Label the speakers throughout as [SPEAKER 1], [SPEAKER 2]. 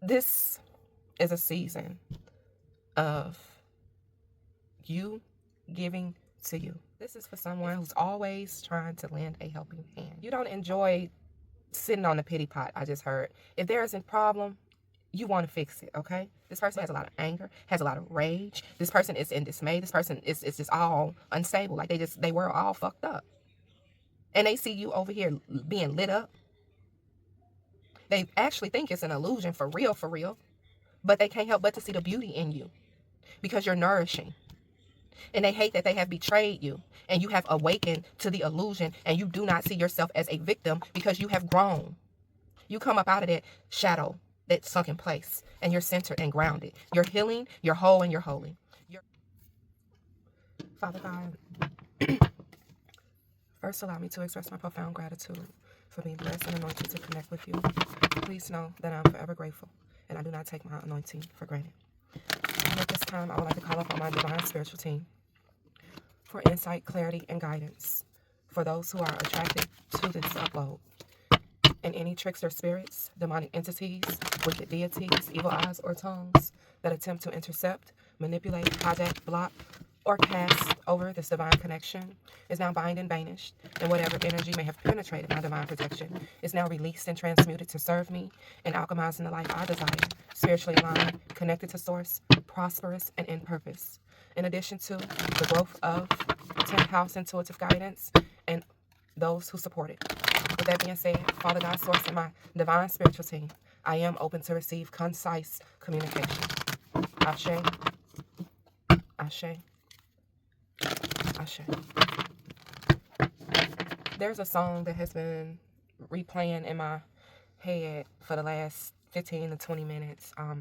[SPEAKER 1] This is a season of you giving to you. This is for someone who's always trying to lend a helping hand. You don't enjoy sitting on the pity pot, I just heard. If there is a problem, you want to fix it, okay? This person has a lot of anger, has a lot of rage. This person is in dismay. This person is just all unstable. Like they were all fucked up. And they see you over here being lit up. They actually think it's an illusion for real. But they can't help but to see the beauty in you because you're nourishing. And they hate that they have betrayed you and you have awakened to the illusion and you do not see yourself as a victim because you have grown. You come up out of that shadow, that sunken place, and you're centered and grounded. You're healing, you're whole, and you're holy. Father God, first allow me to express my profound gratitude for being blessed and anointed to connect with you. Please know that I'm forever grateful and I do not take my anointing for granted. And at this time, I would like to call upon my divine spiritual team for insight, clarity, and guidance for those who are attracted to this upload. And any trickster spirits, demonic entities, wicked deities, evil eyes, or tongues that attempt to intercept, manipulate, hijack, block, or cast over this divine connection is now bind and banished, and whatever energy may have penetrated my divine protection is now released and transmuted to serve me and alchemizing the life I desire, spiritually aligned, connected to source, prosperous, and in purpose. In addition to the growth of 10th house intuitive guidance and those who support it. With that being said, Father God, source, and my divine spiritual team, I am open to receive concise communication. Ashe, Ashe, Ashe. There's a song that has been replaying in my head for the last 15 to 20 minutes. I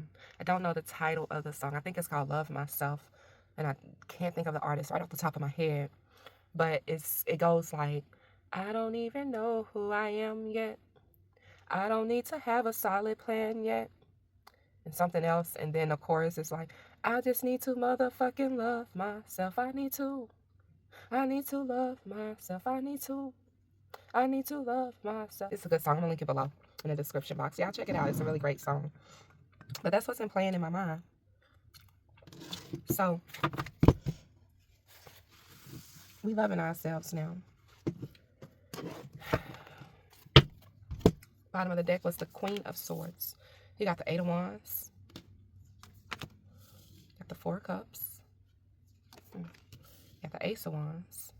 [SPEAKER 1] don't know the title of the song. I think it's called Love Myself, and I can't think of the artist right off the top of my head. But it goes like, I don't even know who I am yet. I don't need to have a solid plan yet. And something else, and then the chorus is like, I just need to motherfucking love myself. I need to love myself. I need to love myself. It's a good song. I'm gonna link it below in the description box. Y'all check it out. It's a really great song. But that's what's been playing in my mind. So we loving ourselves now. Bottom of the deck was the Queen of Swords. You got the Eight of Wands. Got the Four of Cups. You got the Ace of Wands.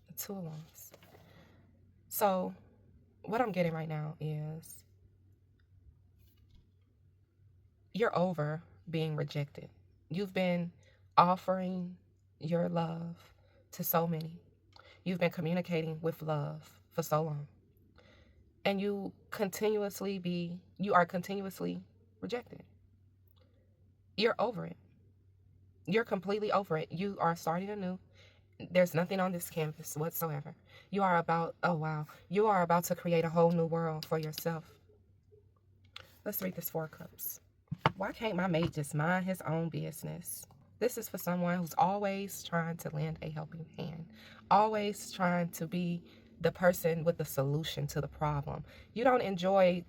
[SPEAKER 1] The Two of Wands. So what I'm getting right now is you're over being rejected. You've been offering your love to so many. You've been communicating with love for so long. And you are continuously rejected. You're over it. You're completely over it. You are starting anew. There's nothing on this canvas whatsoever. You are about to create a whole new world for yourself. Let's read this Four of Cups. Why can't my mate just mind his own business? This is for someone who's always trying to lend a helping hand. Always trying to be the person with the solution to the problem. You don't enjoy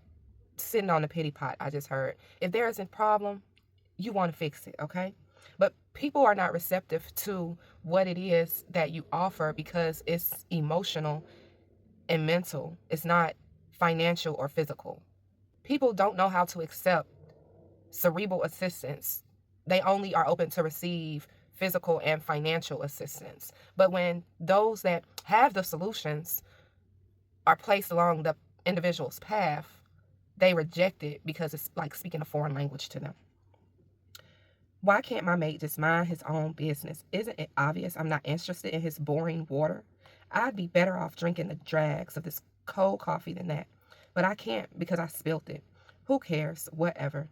[SPEAKER 1] sitting on the pity pot, I just heard. If there is a problem, you want to fix it, okay? But people are not receptive to what it is that you offer because it's emotional and mental. It's not financial or physical. People don't know how to accept cerebral assistance. They only are open to receive physical and financial assistance. But when those that have the solutions are placed along the individual's path, they reject it because it's like speaking a foreign language to them. Why can't my mate just mind his own business? Isn't it obvious I'm not interested in his boring water? I'd be better off drinking the dregs of this cold coffee than that. But I can't because I spilt it. Who cares? Whatever.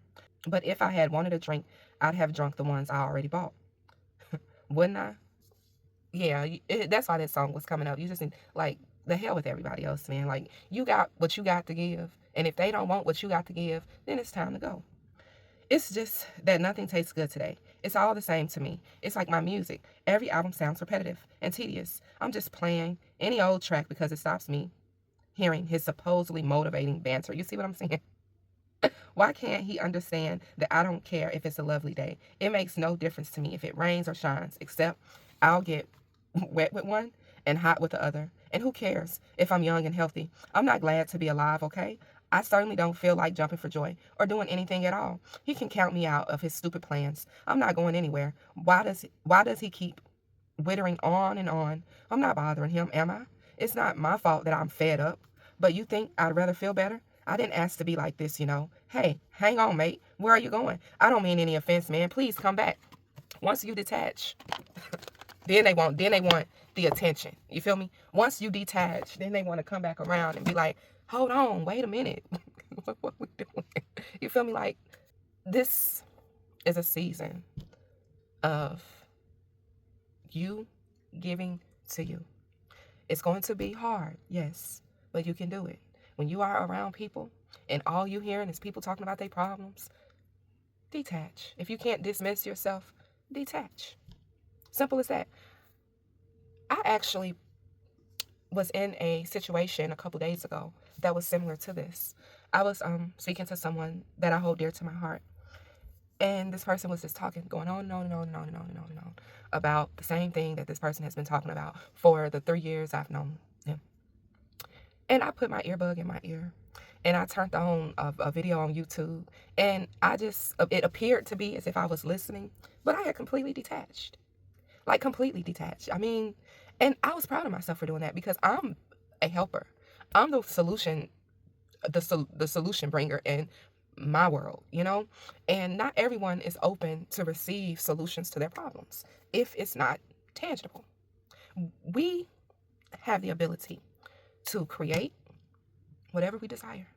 [SPEAKER 1] But if I had wanted a drink, I'd have drunk the ones I already bought. Wouldn't I? Yeah, that's why that song was coming up. You just need, like, the hell with everybody else, man. Like, you got what you got to give. And if they don't want what you got to give, then it's time to go. It's just that nothing tastes good today. It's all the same to me. It's like my music. Every album sounds repetitive and tedious. I'm just playing any old track because it stops me hearing his supposedly motivating banter. You see what I'm saying? Why can't he understand that I don't care if it's a lovely day? It makes no difference to me if it rains or shines, except I'll get wet with one and hot with the other. And who cares if I'm young and healthy? I'm not glad to be alive, okay? I certainly don't feel like jumping for joy or doing anything at all. He can count me out of his stupid plans. I'm not going anywhere. Why does he keep withering on and on? I'm not bothering him, am I? It's not my fault that I'm fed up. But you think I'd rather feel better? I didn't ask to be like this, you know. Hey, hang on, mate. Where are you going? I don't mean any offense, man. Please come back. Once you detach, then they want the attention. You feel me? Once you detach, then they want to come back around and be like, hold on, wait a minute. What we doing? You feel me? Like, this is a season of you giving to you. It's going to be hard, yes, but you can do it. When you are around people and all you hearing is people talking about their problems, detach. If you can't dismiss yourself, detach. Simple as that. I actually was in a situation a couple days ago that was similar to this. I was speaking to someone that I hold dear to my heart. And this person was just talking, going on and on and on and on and on and on and on about the same thing that this person has been talking about for the 3 years I've known him. And I put my earbud in my ear and I turned on a video on YouTube. And it appeared to be as if I was listening, but I had completely detached. Like, completely detached. I mean, and I was proud of myself for doing that because I'm a helper. I'm the solution, the solution bringer in my world, you know? And not everyone is open to receive solutions to their problems if it's not tangible. We have the ability to create whatever we desire,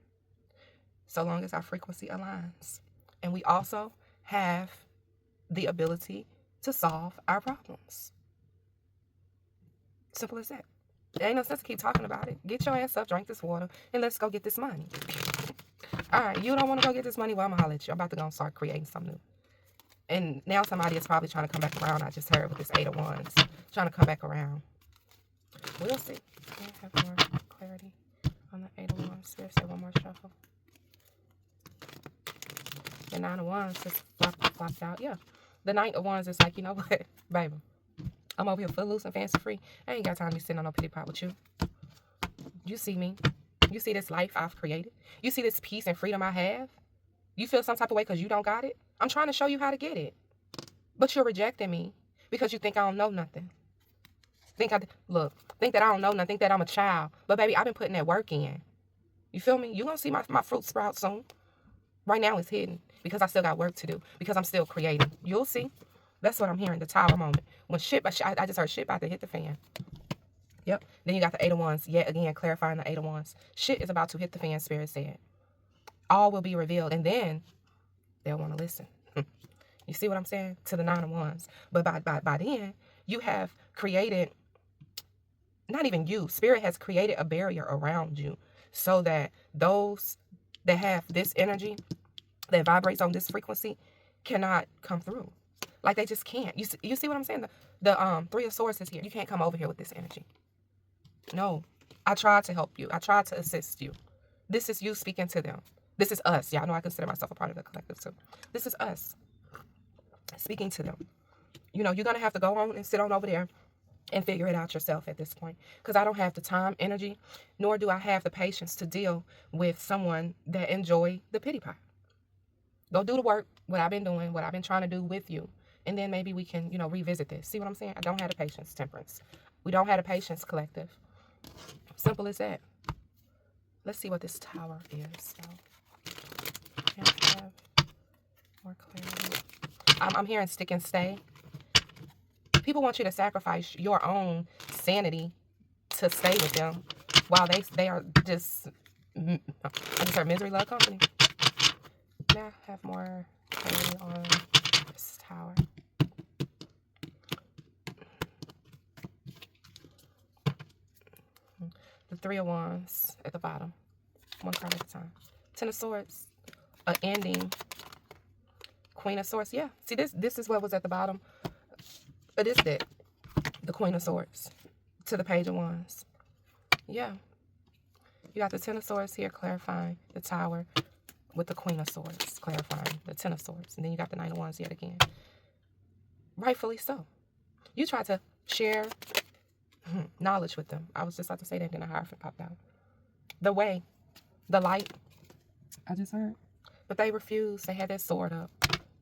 [SPEAKER 1] so long as our frequency aligns. And we also have the ability to solve our problems. Simple as that. There ain't no sense to keep talking about it. Get your ass up, drink this water, and let's go get this money. All right, you don't want to go get this money? Well, I'm going to holler at you. I'm about to go and start creating something new. And now somebody is probably trying to come back around. I just heard with this 8 of Wands. Trying to come back around. We'll see. Can I have more clarity on the 8 of Wands? Spirit say one more shuffle. The 9 of Wands just flopped out. Yeah. The 9 of Wands is like, you know what, baby? I'm over here footloose and fancy free. I ain't got time to be sitting on no pity pot with you. You see me. You see this life I've created. You see this peace and freedom I have. You feel some type of way because you don't got it. I'm trying to show you how to get it. But you're rejecting me because you think I don't know nothing. Think that I don't know nothing. Think that I'm a child. But baby, I've been putting that work in. You feel me? You're going to see my fruit sprout soon. Right now it's hidden because I still got work to do. Because I'm still creating. You'll see. That's what I'm hearing, the Tower moment. When I just heard shit about to hit the fan. Yep. Then you got the 8 of Wands. Yet again, clarifying the 8 of Wands. Shit is about to hit the fan, Spirit said. All will be revealed. And then they'll want to listen. You see what I'm saying? To the 9 of Wands. But by then, you have created, not even you, Spirit has created a barrier around you so that those that have this energy, that vibrates on this frequency, cannot come through. Like, they just can't. You see what I'm saying? The 3 of Swords is here. You can't come over here with this energy. No. I tried to help you. I tried to assist you. This is you speaking to them. This is us. Y'all know I consider myself a part of the collective too. This is us speaking to them. You know, you're going to have to go on and sit on over there and figure it out yourself at this point. Because I don't have the time, energy, nor do I have the patience to deal with someone that enjoy the pity pot. Go do the work, what I've been doing, what I've been trying to do with you. And then maybe we can, revisit this. See what I'm saying? I don't have the patience, Temperance. We don't have the patience, collective. Simple as that. Let's see what this Tower is. Can I have more clarity? I'm hearing stick and stay. People want you to sacrifice your own sanity to stay with them while they are just, I just heard misery, love, company. May I have more clarity on this Tower? The 3 of Wands at the bottom. One card at a time. 10 of Swords. An ending. Queen of Swords. Yeah. See, this is what was at the bottom of this deck. The Queen of Swords. To the Page of Wands. Yeah. You got the 10 of Swords here clarifying the Tower. with the Queen of Swords, clarifying the Ten of Swords. And then you got the Nine of Wands yet again. Rightfully so. You try to share knowledge with them. I was just about to say that, then a Hierophant popped out. The way, the light, I just heard. But they refused. They had that sword up.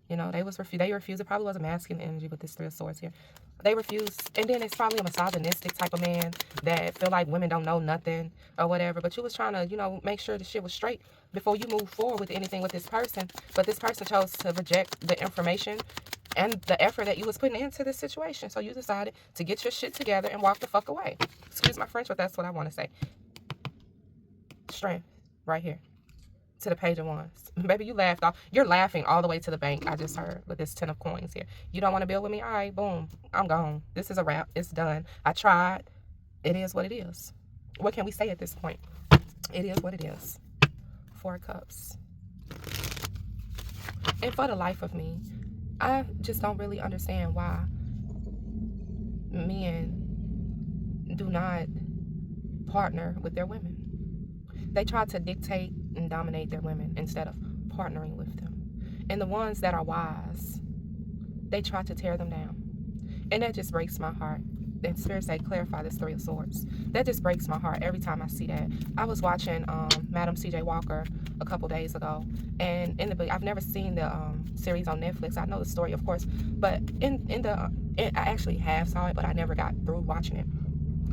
[SPEAKER 1] You know, they refused. It probably was a masculine energy with this Three of Swords here. They refused. And then it's probably a misogynistic type of man that feel like women don't know nothing or whatever. But you was trying to, you know, make sure the shit was straight before you move forward with anything with this person. But this person chose to reject the information and the effort that you was putting into this situation. So you decided to get your shit together and walk the fuck away. Excuse my French, but that's what I want to say. Strength right here. To the Page of Wands. Baby, you laughed off. You're laughing all the way to the bank, I just heard, with this Ten of Coins here. You don't want to build with me? All right, boom. I'm gone. This is a wrap. It's done. I tried. It is what it is. What can we say at this point? It is what it is. Four of Cups. And for the life of me, I just don't really understand why men do not partner with their women. They try to dictate and dominate their women instead of partnering with them. And the ones that are wise, they try to tear them down. And that just breaks my heart. And Spirit say, clarify this Three of Swords. That just breaks my heart every time I see that. I was watching Madam C.J. Walker a couple days ago. And I've never seen the series on Netflix. I know the story, of course. But I actually have saw it, but I never got through watching it.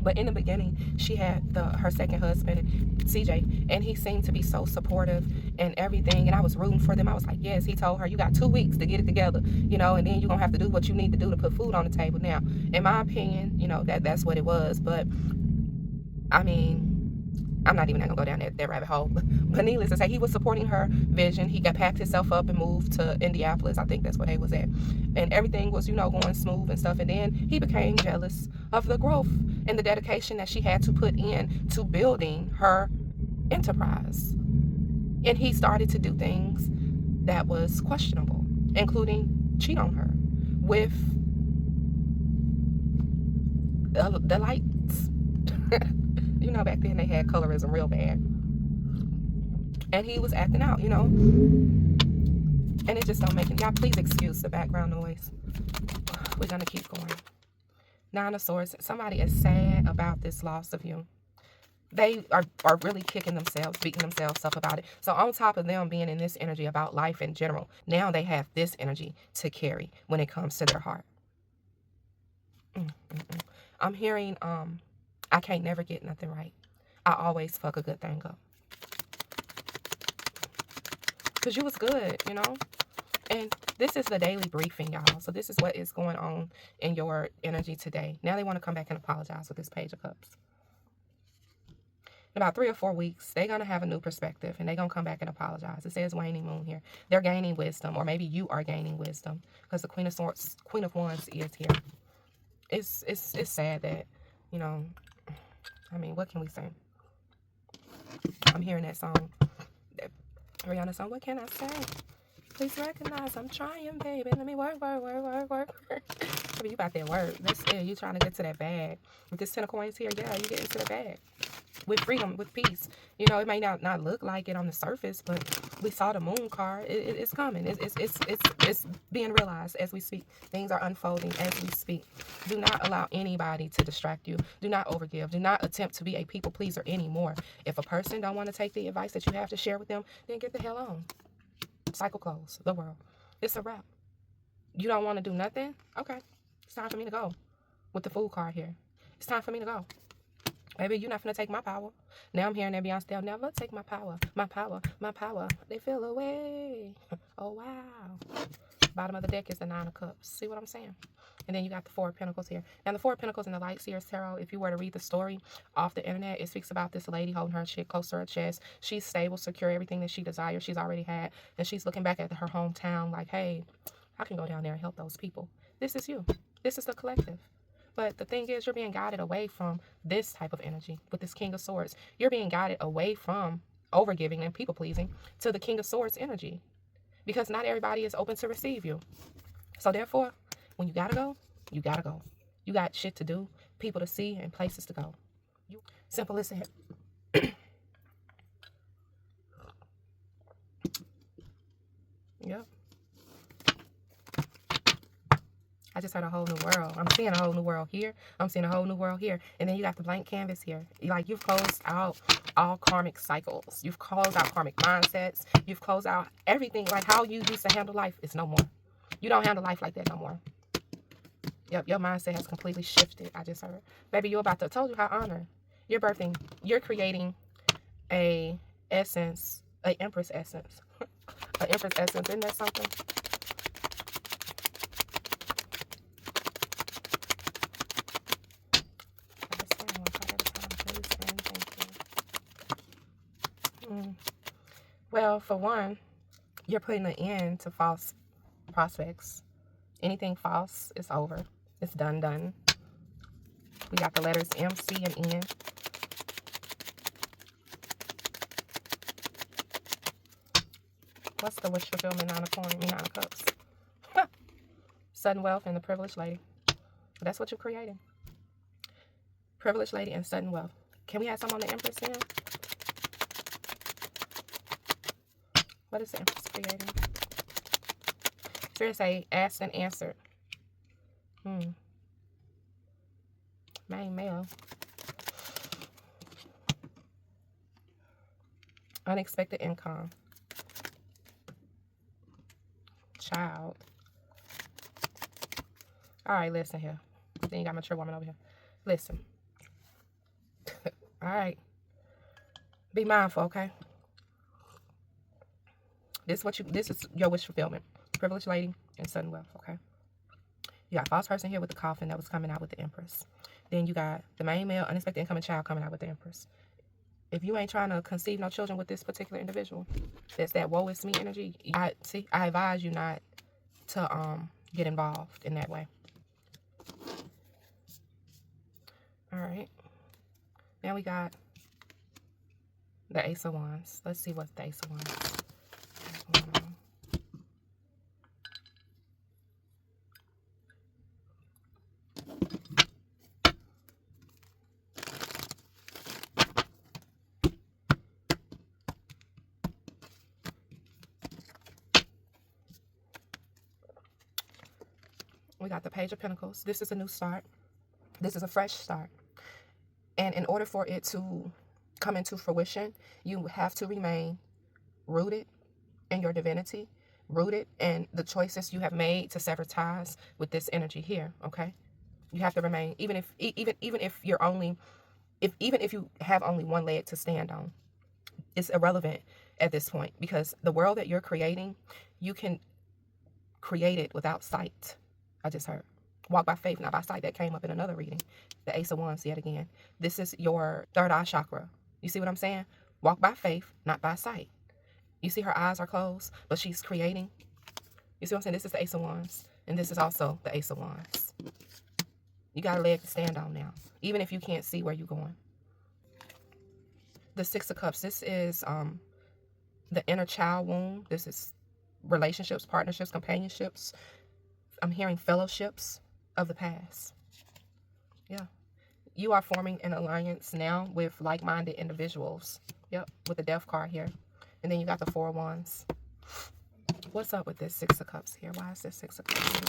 [SPEAKER 1] But in the beginning, she had her second husband, CJ, and he seemed to be so supportive and everything. And I was rooting for them. I was like, yes, he told her, you got 2 weeks to get it together, you know, and then you're going to have to do what you need to do to put food on the table. Now, in my opinion, you know, that's what it was. But, I mean, I'm not even going to go down that rabbit hole. But needless to say, he was supporting her vision. He got packed himself up and moved to Indianapolis. I think that's where they was at. And everything was, you know, going smooth and stuff. And then he became jealous of the growth and the dedication that she had to put in to building her enterprise. And he started to do things that was questionable, including cheat on her with the lights. You know, back then they had colorism real bad. And he was acting out, you know. And it just don't make it. Y'all, please excuse the background noise. We're going to keep going. Nine of Swords. Somebody is sad about this loss of you. They are really kicking themselves, beating themselves up about it. So on top of them being in this energy about life in general, now they have this energy to carry when it comes to their heart. I'm hearing, I can't never get nothing right. I always fuck a good thing up. Because you was good, you know. And this is the daily briefing, y'all. So this is what is going on in your energy today. Now they want to come back and apologize with this Page of Cups. In about 3 or 4 weeks, they're going to have a new perspective. And they're going to come back and apologize. It says waning moon here. They're gaining wisdom. Or maybe you are gaining wisdom. Because the Queen of Swords, Queen of Wands is here. It's sad that, you know, I mean, what can we say? I'm hearing that song. Rihanna song, what can I say? Please recognize I'm trying, baby. Let me work. Baby, you about that work. That's it. You trying to get to that bag. With this Ten of Coins here, yeah, you get into the bag. With freedom, with peace. You know, it may not look like it on the surface, but we saw the moon card. It's coming. It's being realized as we speak. Things are unfolding as we speak. Do not allow anybody to distract you. Do not overgive. Do not attempt to be a people pleaser anymore. If a person don't want to take the advice that you have to share with them, then get the hell on. Cycle close. The world. It's a wrap. You don't want to do nothing? Okay. It's time for me to go. With the Fool card here. It's time for me to go. Baby, you're not finna take my power. Now I'm hearing that Beyonce, they'll never take my power. My power. My power. They feel away. Oh, wow. Bottom of the deck is the Nine of Cups. See what I'm saying? And then you got the Four of Pentacles here. Now, the Four of Pentacles in the Light Seer's Tarot, if you were to read the story off the internet, it speaks about this lady holding her shit close to her chest. She's stable, secure, everything that she desires, she's already had. And she's looking back at her hometown like, hey, I can go down there and help those people. This is you. This is the collective. But the thing is, you're being guided away from this type of energy with this King of Swords. You're being guided away from overgiving and people-pleasing to the King of Swords energy. Because not everybody is open to receive you. So therefore, when you gotta go, you gotta go. You got shit to do, people to see, and places to go. Simple as that. Yep. I just heard a whole new world. I'm seeing a whole new world here. I'm seeing a whole new world here. And then you got the blank canvas here. Like, you've closed out all karmic cycles. You've closed out karmic mindsets. You've closed out everything. Like, how you used to handle life is no more. You don't handle life like that no more. Yep, your mindset has completely shifted. I just heard. Baby, you're about to, I told you how honor. You're birthing, you're creating a essence, a empress essence. An empress essence, isn't that something? Well, for one, you're putting an end to false prospects. Anything false is over. It's done. We got the letters M, C, and N. What's the wish fulfillment? Nine of Coins, Nine of Cups. Sudden wealth and the privileged lady. That's what you're creating. Privileged lady and sudden wealth. Can we have some on the Empress here? What is the Empress creating? Spirit say asked and answered. Main male. Unexpected income. Child. All right, listen here. Then you got mature woman over here. Listen. All right. Be mindful, okay? This is your wish fulfillment. Privileged lady and sudden wealth, okay? You got false person here with the coffin that was coming out with the Empress. Then you got the main male, unexpected incoming child coming out with the Empress. If you ain't trying to conceive no children with this particular individual, that's that woe is me energy. I advise you not to get involved in that way. All right. Now we got the Ace of Wands. Let's see what's the Ace of Wands. We got the Page of Pentacles. This is a new start. This is a fresh start. And in order for it to come into fruition, you have to remain rooted in your divinity, rooted in the choices you have made to sever ties with this energy here, okay? You have to remain, even if you're only, even if you have only one leg to stand on, it's irrelevant at this point, because the world that you're creating, you can create it without sight. I just heard. Walk by faith, not by sight. That came up in another reading. The Ace of Wands yet again. This is your third eye chakra. You see what I'm saying? Walk by faith, not by sight. You see her eyes are closed, but she's creating. You see what I'm saying? This is the Ace of Wands. And this is also the Ace of Wands. You got a leg to stand on now, even if you can't see where you're going. The Six of Cups. This is the inner child wound. This is relationships, partnerships, companionships. I'm hearing fellowships of the past. Yeah. You are forming an alliance now with like-minded individuals. Yep. With the Death card here. And then you got the Four of Wands. What's up with this Six of Cups here? Why is this Six of Cups here?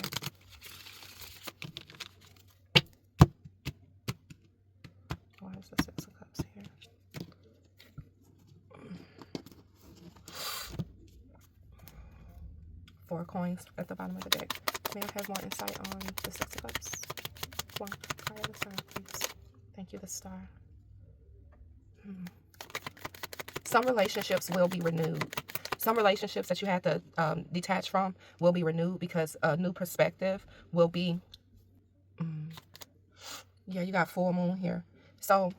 [SPEAKER 1] Why is the Six of Cups here? Four of Coins at the bottom of the deck. May I have more insight on the Six of Cups? One card at a time, please. Thank you, the Star. Some relationships will be renewed. Some relationships that you had to detach from will be renewed because a new perspective will be... Yeah, you got full moon here. So,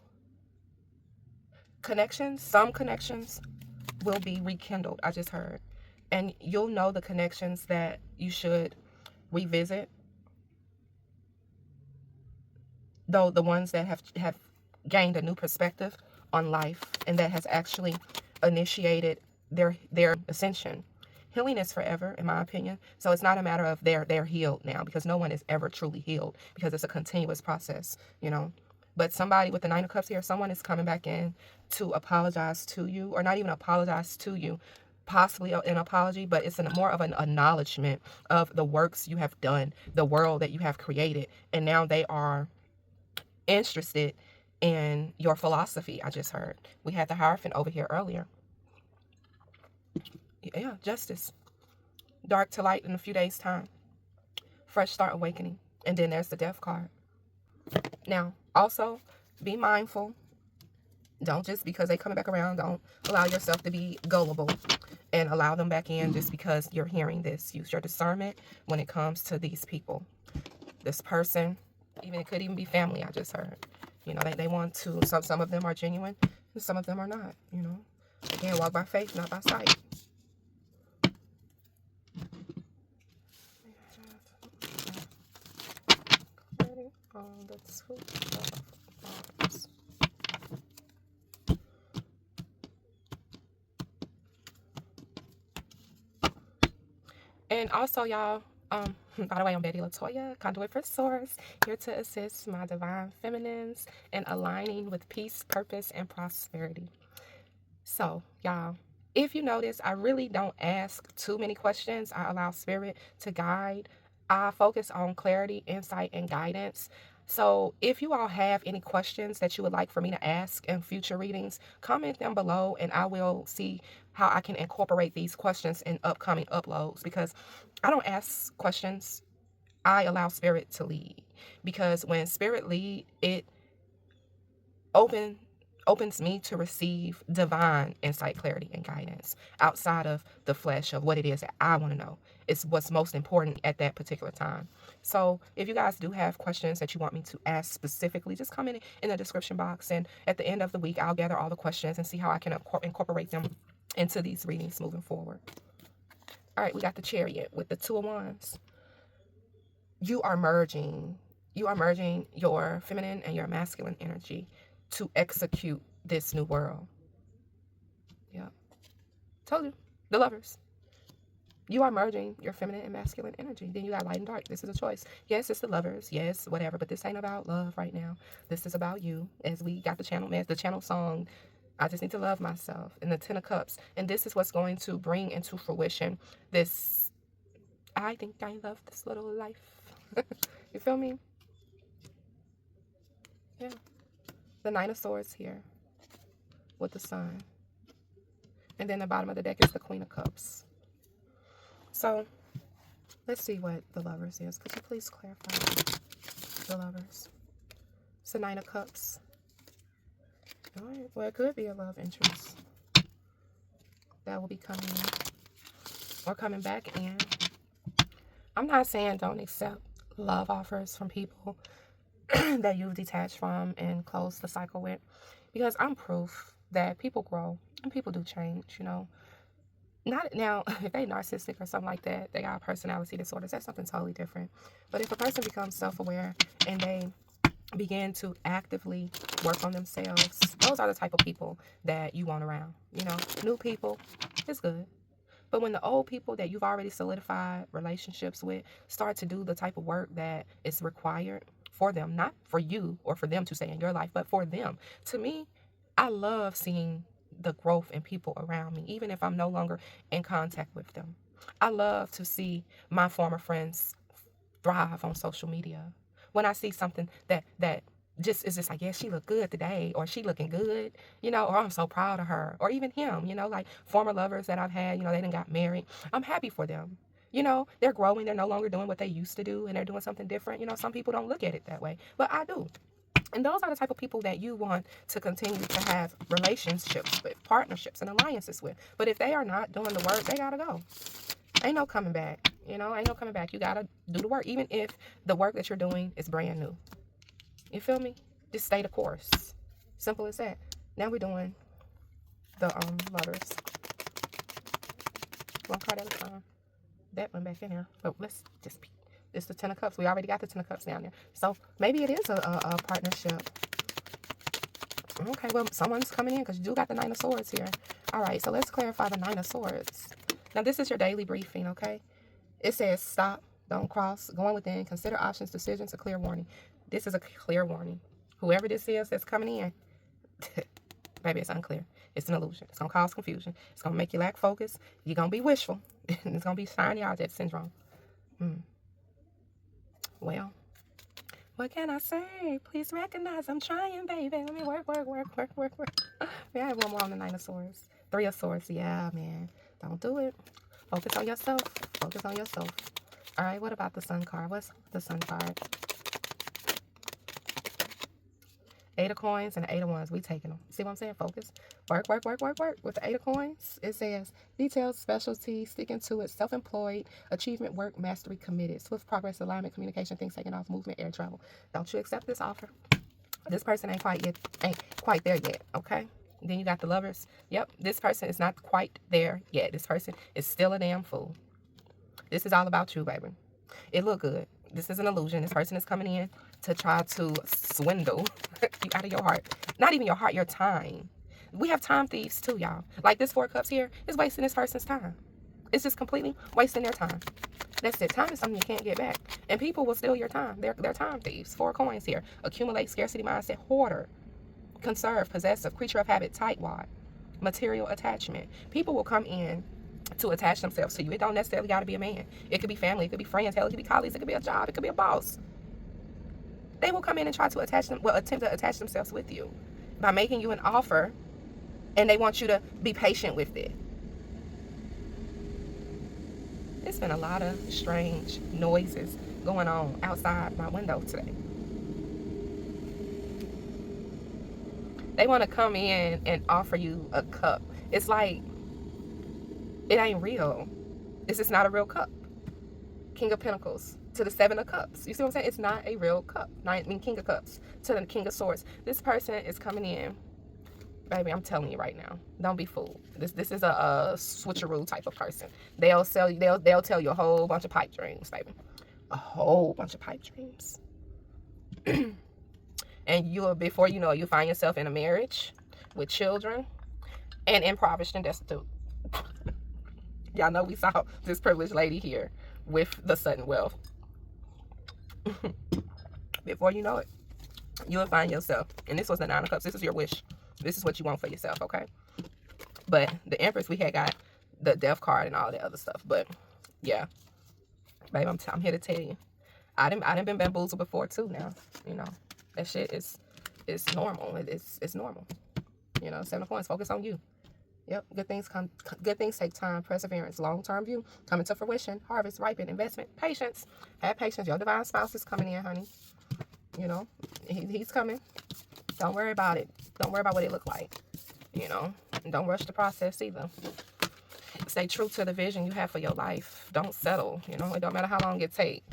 [SPEAKER 1] some connections will be rekindled, I just heard. And you'll know the connections that you should revisit. Though the ones that have gained a new perspective on life and that has actually initiated their ascension. Healing is forever, in my opinion. So it's not a matter of they're healed now, because no one is ever truly healed, because it's a continuous process, you know. But somebody with the Nine of Cups here, someone is coming back in to apologize to you, or not even apologize to you, possibly an apology, but it's more of an acknowledgement of the works you have done, the world that you have created, and now they are interested in your philosophy. I just heard we had the Hierophant over here earlier. Yeah, justice, dark to light in a few days' time, fresh start, awakening, and then there's the death card. Now, also be mindful. Don't just because they coming back around, don't allow yourself to be gullible and allow them back in just because you're hearing this. Use your discernment when it comes to these people. This person, even it could even be family, I just heard. You know, they want to, some of them are genuine and some of them are not, you know. Again, walk by faith, not by sight. On the two of wands. And also, y'all, by the way, I'm Betty Latoya, conduit for source, here to assist my divine feminines in aligning with peace, purpose, and prosperity. So, y'all, if you notice, I really don't ask too many questions. I allow spirit to guide. I focus on clarity, insight, and guidance. So if you all have any questions that you would like for me to ask in future readings, comment them below and I will see how I can incorporate these questions in upcoming uploads, because I don't ask questions. I allow spirit to lead, because when spirit lead, it opens me to receive divine insight, clarity, and guidance outside of the flesh of what it is that I want to know. It's what's most important at that particular time. So if you guys do have questions that you want me to ask specifically, just comment in the description box, and at the end of the week I'll gather all the questions and see how I can incorporate them into these readings moving forward. All right, we got the Chariot with the Two of Wands. You are merging your feminine and your masculine energy to execute this new world. Yeah. Told you. The Lovers. You are merging your feminine and masculine energy. Then you got light and dark. This is a choice. Yes, it's the Lovers. Yes, whatever. But this ain't about love right now. This is about you. As we got the channel song, I just need to love myself. And the Ten of Cups. And this is what's going to bring into fruition this, I think I love this little life. You feel me? Yeah. The Nine of Swords here with the Sun. And then the bottom of the deck is the Queen of Cups. So, let's see what the Lovers is. Could you please clarify the Lovers? It's the Nine of Cups. All right. Well, it could be a love interest that will be coming in or coming back in. I'm not saying don't accept love offers from people that you've detached from and closed the cycle with, because I'm proof that people grow and people do change, you know. Not now, if they narcissistic or something like that, they got personality disorders, that's something totally different. But if a person becomes self-aware and they begin to actively work on themselves, those are the type of people that you want around. You know, new people is good. But when the old people that you've already solidified relationships with start to do the type of work that is required for them, not for you or for them to stay in your life, but for them. To me, I love seeing the growth in people around me, even if I'm no longer in contact with them. I love to see my former friends thrive on social media. When I see something that just is just like, yeah, she look good today, or she looking good, you know, or I'm so proud of her, or even him, you know, like former lovers that I've had, you know, they done got married. I'm happy for them. You know, they're growing, they're no longer doing what they used to do, and they're doing something different. You know, some people don't look at it that way, but I do. And those are the type of people that you want to continue to have relationships with, partnerships and alliances with. But if they are not doing the work, they gotta go. Ain't no coming back. You know, ain't no coming back. You gotta do the work, even if the work that you're doing is brand new. You feel me? Just stay the course. Simple as that. Now we're doing the Lovers. One card at a time. That went back in here. But let's just peek. It's the Ten of Cups. We already got the Ten of Cups down there. So maybe it is a partnership. Okay, well, someone's coming in because you do got the Nine of Swords here. All right, so let's clarify the Nine of Swords. Now, this is your daily briefing, okay? It says stop, don't cross, going within, consider options, decisions, a clear warning. This is a clear warning. Whoever this is that's coming in, maybe it's unclear. It's an illusion. It's going to cause confusion. It's going to make you lack focus. You're going to be wishful. It's going to be shiny object syndrome. Well, what can I say? Please recognize I'm trying, baby. Let me work. Yeah, I have one more on the Nine of Swords. Three of Swords. Yeah, man. Don't do it. Focus on yourself. Focus on yourself. All right, what about the Sun card? What's the Sun card? Eight of Coins and the Eight of Wands. We taking them. See what I'm saying? Focus. Work. With the Eight of Coins, it says details, specialty, sticking to it, self-employed, achievement, work, mastery, committed, swift progress, alignment, communication, things taken off, movement, air travel. Don't you accept this offer? This person ain't quite there yet, okay? Then you got the Lovers. Yep, this person is not quite there yet. This person is still a damn fool. This is all about you, baby. It look good. This is an illusion. This person is coming in to try to swindle you out of your heart. Not even your heart, your time. We have time thieves too, y'all. Like this Four of Cups here is wasting this person's time. It's just completely wasting their time. That's it. Time is something you can't get back. And people will steal your time. They're time thieves. Four coins here. Accumulate, scarcity mindset, hoarder, conserve, possessive, creature of habit, tightwad, material attachment. People will come in to attach themselves to you. It don't necessarily got to be a man. It could be family. It could be friends. Hell, it could be colleagues. It could be a job. It could be a boss. They will come in and try to attempt to attach themselves with you by making you an offer, and they want you to be patient with it. It's been a lot of strange noises going on outside my window today. They want to come in and offer you a cup. It's like, it ain't real. It's just not a real cup. King of Pentacles to the Seven of Cups. You see what I'm saying? It's not a real cup. King of Cups to the King of Swords. This person is coming in. Baby, I'm telling you right now. Don't be fooled. This is a switcheroo type of person. They'll tell you a whole bunch of pipe dreams, baby. A whole bunch of pipe dreams. And before you know it, you find yourself in a marriage with children and impoverished and destitute. Y'all know we saw this privileged lady here with the sudden wealth. Before you know it, you'll find yourself. And this was the Nine of Cups. This is your wish. This is what you want for yourself, okay? But the Empress, we had got the Death card and all that other stuff. But yeah, babe, I'm here to tell you, I done been bamboozled before too. Now, you know, that shit is normal. It's normal. You know, 7 of Coins. Focus on you. Yep, good things take time, perseverance, long-term view, coming to fruition, harvest, ripen, investment, patience. Have patience. Your divine spouse is coming in, honey. You know, he's coming. Don't worry about it. Don't worry about what it look like. You know, and don't rush the process either. Stay true to the vision you have for your life. Don't settle. You know, it don't matter how long it take.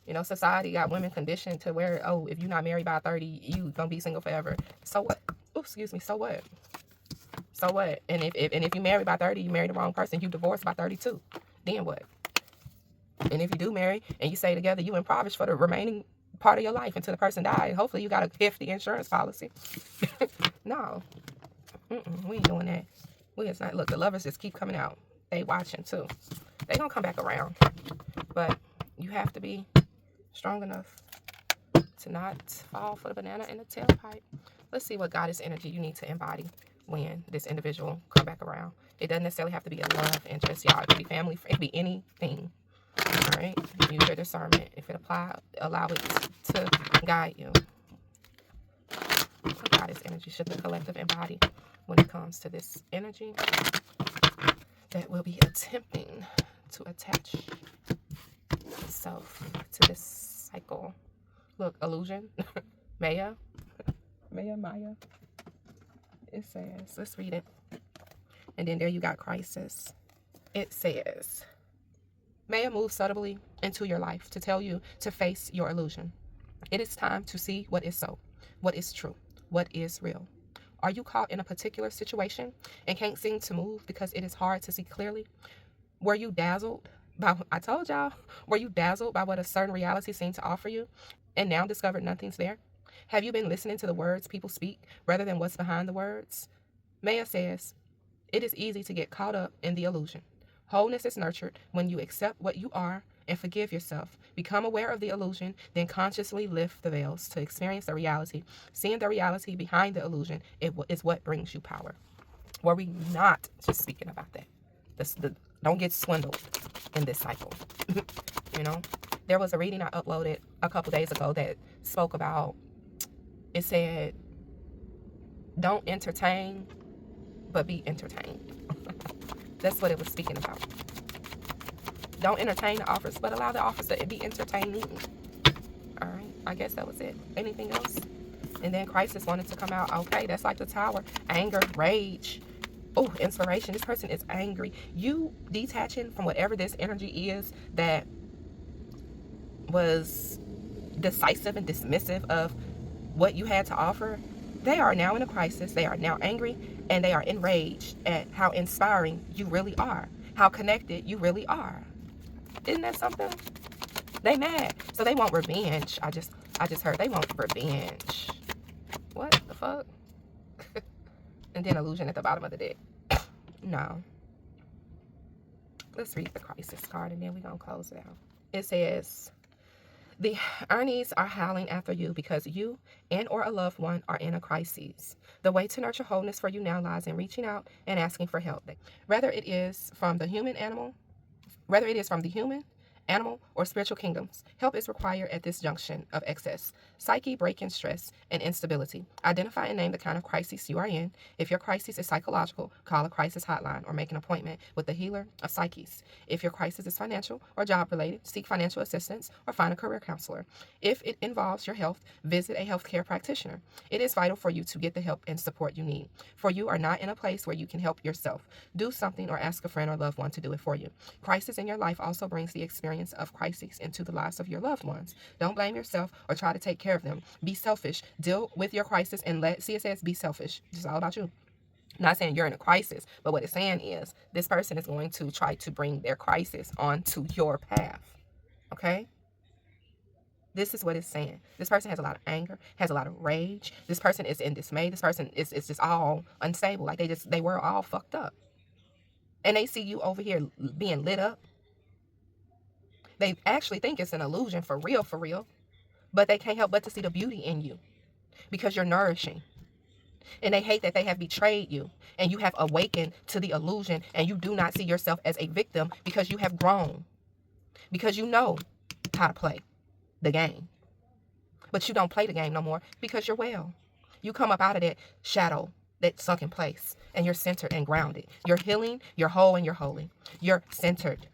[SPEAKER 1] You know, society got women conditioned to where, oh, if you're not married by 30, you gonna be single forever. So what? Oops, excuse me. So what? So what? And if you marry by 30, you marry the wrong person. You divorced by 32. Then what? And if you do marry and you stay together, you impoverished for the remaining part of your life until the person dies. Hopefully you got a hefty insurance policy. No. We ain't doing that. We just not. Look, the Lovers just keep coming out. They watching too. They gonna come back around. But you have to be strong enough to not fall for the banana in the tailpipe. Let's see what goddess energy you need to embody when this individual come back around. It doesn't necessarily have to be a love interest, y'all. It could be family, it could be anything. All right, use your discernment. If it allow it to guide you. What goddess energy should the collective embody when it comes to this energy that will be attempting to attach itself to this cycle? Look, illusion, Maya. It says, let's read it. And then there you got crisis. It says, Maya moves subtly into your life to tell you to face your illusion. It is time to see what is so, what is true, what is real. Are you caught in a particular situation and can't seem to move because it is hard to see clearly? Were you dazzled by, I told y'all, were you dazzled by what a certain reality seemed to offer you and now discovered nothing's there? Have you been listening to the words people speak rather than what's behind the words? Maya says, it is easy to get caught up in the illusion. Wholeness is nurtured when you accept what you are and forgive yourself. Become aware of the illusion, then consciously lift the veils to experience the reality. Seeing the reality behind the illusion is what brings you power. Were we not just speaking about that? Don't get swindled in this cycle. You know, there was a reading I uploaded a couple days ago that spoke about, it said, don't entertain, but be entertained. That's what it was speaking about. Don't entertain the offers, but allow the offers to be entertaining. All right, I guess that was it. Anything else? And then crisis wanted to come out. Okay, that's like the tower. Anger, rage. Oh, inspiration. This person is angry. You detaching from whatever this energy is that was decisive and dismissive of what you had to offer. They are now in a crisis. They are now angry, and they are enraged at how inspiring you really are, how connected you really are. Isn't that something? They mad, so they want revenge. I just heard they want revenge. What the fuck? And then illusion at the bottom of the deck. No. Let's read the crisis card, and then we're gonna close it out. It says, the earnings are howling after you because you and or a loved one are in a crisis. The way to nurture wholeness for you now lies in reaching out and asking for help. Whether it is from the human, animal, or spiritual kingdoms, help is required at this junction of excess, psyche, break-in, stress, and instability. Identify and name the kind of crisis you are in. If your crisis is psychological, call a crisis hotline or make an appointment with the healer of psyches. If your crisis is financial or job-related, seek financial assistance or find a career counselor. If it involves your health, visit a healthcare practitioner. It is vital for you to get the help and support you need, for you are not in a place where you can help yourself. Do something or ask a friend or loved one to do it for you. Crisis in your life also brings the experience of crises into the lives of your loved ones. Don't blame yourself or try to take care of them. Be selfish. Deal with your crisis and see, it says be selfish. It's all about you. I'm not saying you're in a crisis, but what it's saying is this person is going to try to bring their crisis onto your path. Okay? This is what it's saying. This person has a lot of anger, has a lot of rage. This person is in dismay. This person is just all unstable. Like they were all fucked up. And they see you over here being lit up. They actually think it's an illusion for real, but they can't help but to see the beauty in you because you're nourishing. And they hate that they have betrayed you and you have awakened to the illusion and you do not see yourself as a victim because you have grown, because you know how to play the game. But you don't play the game no more because you're well. You come up out of that shadow, that sunken place, and you're centered and grounded. You're healing, you're whole, and you're holy. You're centered.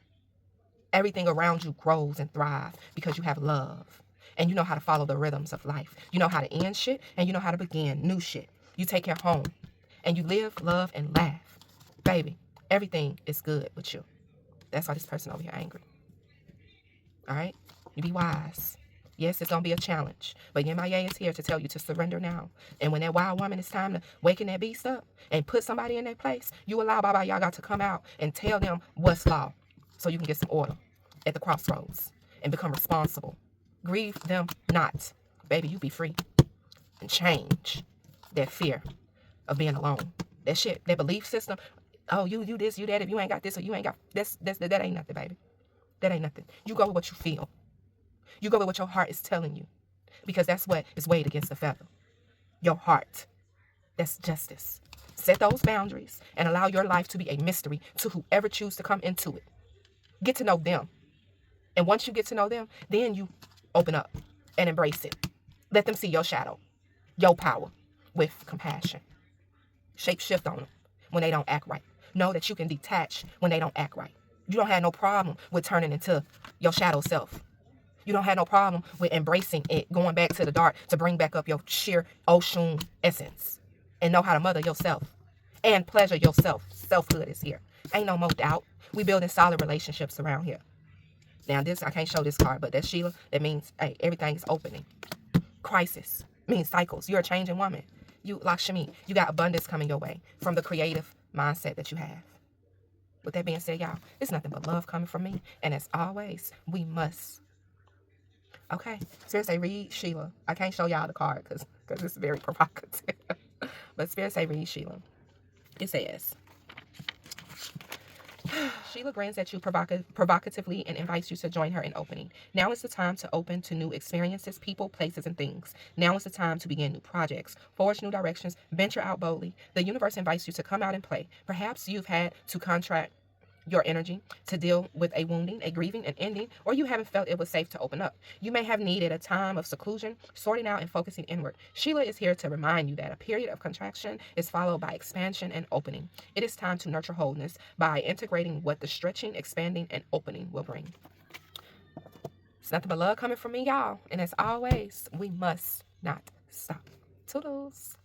[SPEAKER 1] Everything around you grows and thrives because you have love. And you know how to follow the rhythms of life. You know how to end shit, and you know how to begin new shit. You take care home, and you live, love, and laugh. Baby, everything is good with you. That's why this person over here angry. All right? You be wise. Yes, it's going to be a challenge. But MIA is here to tell you to surrender now. And when that wild woman, it's time to waken that beast up and put somebody in their place, you allow Baba Yaga to come out and tell them what's law, so you can get some order at the crossroads and become responsible. Grieve them not. Baby, you be free. And change that fear of being alone. That shit, that belief system. Oh, you this, you that. If you ain't got this or you ain't got that ain't nothing, baby. That ain't nothing. You go with what you feel. You go with what your heart is telling you. Because that's what is weighed against the feather. Your heart. That's justice. Set those boundaries and allow your life to be a mystery to whoever chooses to come into it. Get to know them. And once you get to know them, then you open up and embrace it. Let them see your shadow, your power with compassion. Shape shift on them when they don't act right. Know that you can detach when they don't act right. You don't have no problem with turning into your shadow self. You don't have no problem with embracing it, going back to the dark to bring back up your sheer ocean essence and know how to mother yourself and pleasure yourself. Selfhood is here. Ain't no more doubt. We building solid relationships around here. Now this, I can't show this card, but that's Sheila. That means, hey, everything is opening. Crisis means cycles. You're a changing woman. You, Lakshmi, you got abundance coming your way from the creative mindset that you have. With that being said, y'all, it's nothing but love coming from me. And as always, we must. Okay, Spirit say read Sheila. I can't show y'all the card because it's very provocative. But Spirit say read Sheila. It says, Sheila grins at you provocatively and invites you to join her in opening. Now is the time to open to new experiences, people, places, and things. Now is the time to begin new projects, forge new directions, venture out boldly. The universe invites you to come out and play. Perhaps you've had to contract your energy to deal with a wounding, a grieving, an ending, or you haven't felt it was safe to open up. You may have needed a time of seclusion, sorting out and focusing inward. Sheila is here to remind you that a period of contraction is followed by expansion and opening. It is time to nurture wholeness by integrating what the stretching, expanding, and opening will bring. It's nothing but love coming from me, y'all. And as always, we must not stop. Toodles.